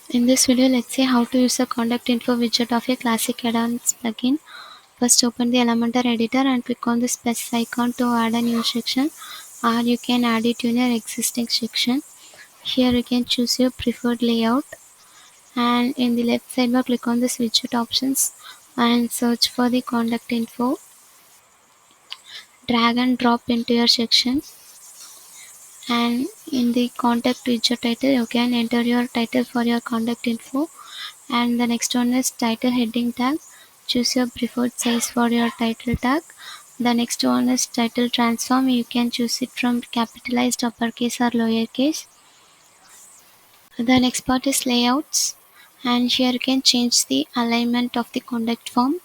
In this video, let's see how to use the contact info widget of a classic add-ons plugin. First, open the Elementor editor and click on the plus icon to add a new section, or you can add it in your existing section. Here you can choose your preferred layout, and in the left sidebar click on this widget options and search for the contact info. Drag and drop into your section, and in the contact widget title you can enter your title for your contact info. And the next one is title heading tag. Choose your preferred size for your title tag. The next one is title transform. You can choose it from capitalized, uppercase or lowercase. The next part is layouts, and here you can change the alignment of the contact form.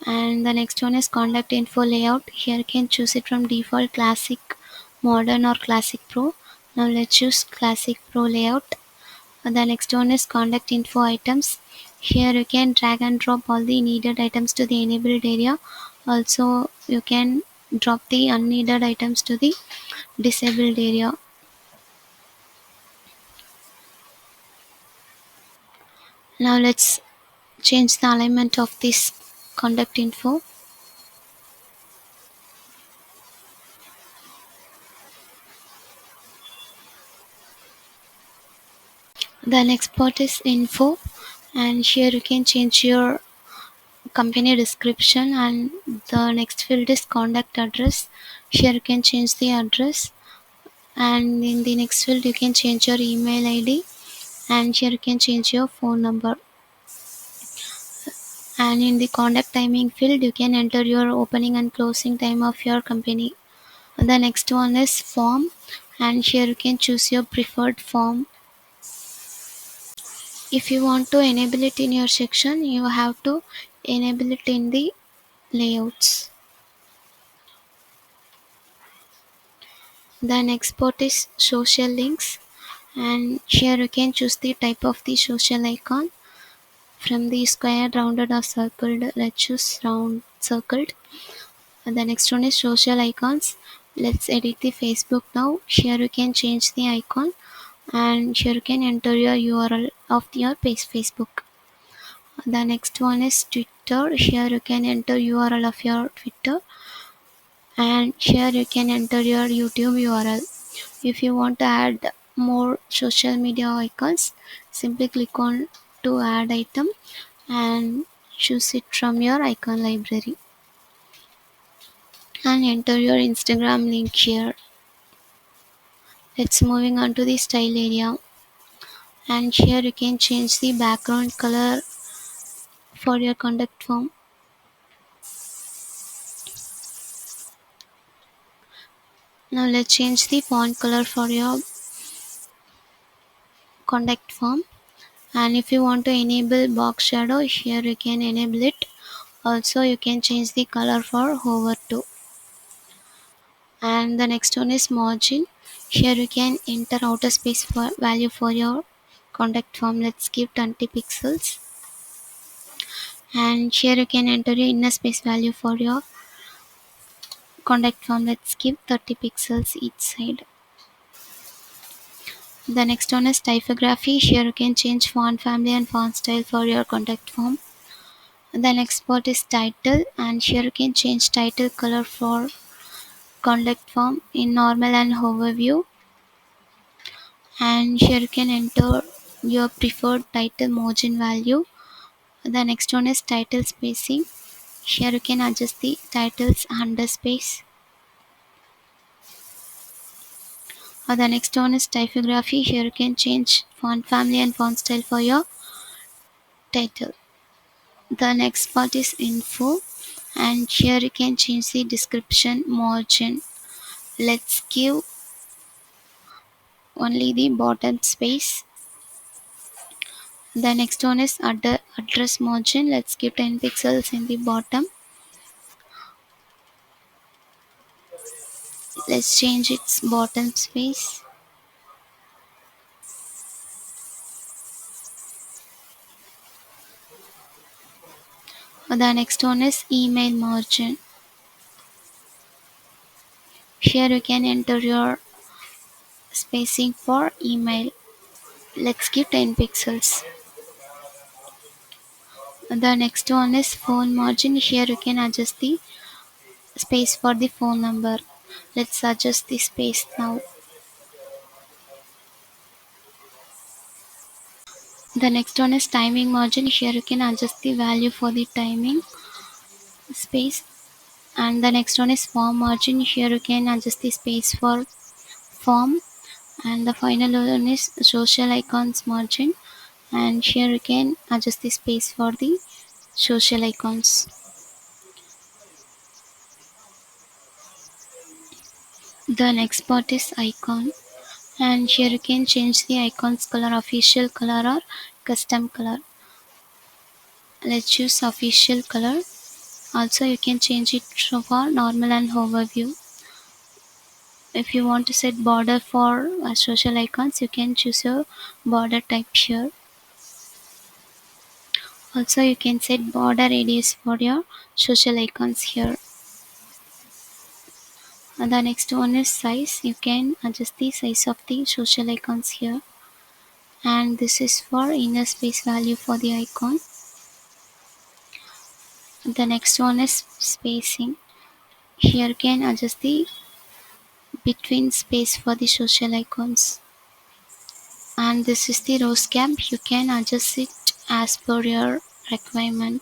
And the next one is contact info layout. Here you can choose it from default, classic, modern or classic pro. Now let's choose classic pro layout. The next one is contact info items. Here you can drag and drop all the needed items to the enabled area. Also you can drop the unneeded items to the disabled area. Now let's change the alignment of this contact info. The next part is info, and here you can change your company description. And the next field is contact address. Here you can change the address, and in the next field you can change your email ID, and here you can change your phone number. And in the contact timing field you can enter your opening and closing time of your company. The next one is form, and here you can choose your preferred form. If you want to enable it in your section, you have to enable it in the layouts. The next part is social links, and here you can choose the type of the social icon. From the square, rounded or circled, let's choose round circled. And the next one is social icons. Let's edit the Facebook now. Here you can change the icon, and here you can enter your URL of your Facebook. The next one is Twitter. Here you can enter URL of your Twitter, and here you can enter your YouTube URL. If you want to add more social media icons, simply click on to add item and choose it from your icon library and enter your Instagram link here. Let's moving on to the style area, and here you can change the background color for your contact form. Now let's change the font color for your contact form. And if you want to enable box shadow, here you can enable it. Also you can change the color for hover too. And the next one is margin. Here you can enter outer space for value for your contact form. Let's give 20 pixels. And here you can enter your inner space value for your contact form. Let's give 30 pixels each side. The next one is typography. Here you can change font family and font style for your contact form. The next part is title, and here you can change title color for contact form in normal and overview. And here you can enter your preferred title margin value. The next one is title spacing. Here you can adjust the titles under space. The next one is typography. Here you can change font family and font style for your title. The next part is info, and here you can change the description margin. Let's give only the bottom space. The next one is address margin. Let's give 10 pixels in the bottom. Let's change its bottom space. The next one is email margin. Here you can enter your spacing for email. Let's give 10 pixels. The next one is phone margin. Here you can adjust the space for the phone number. Let's adjust the space now. The next one is timing margin. Here you can adjust the value for the timing space. And the next one is form margin. Here you can adjust the space for form. And the final one is social icons margin. And here you can adjust the space for the social icons. The next part is icon, and here you can change the icon's color, official color or custom color. Let's choose official color. Also you can change it for normal and overview. If you want to set border for social icons, you can choose your border type here. Also you can set border radius for your social icons here. And the next one is size. You can adjust the size of the social icons here. And this is for inner space value for the icon. The next one is spacing. Here you can adjust the between space for the social icons. And this is the rows cap. You can adjust it as per your requirement.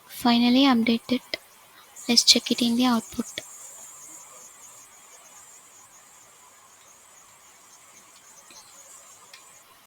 Finally update it. Let's check it in the output.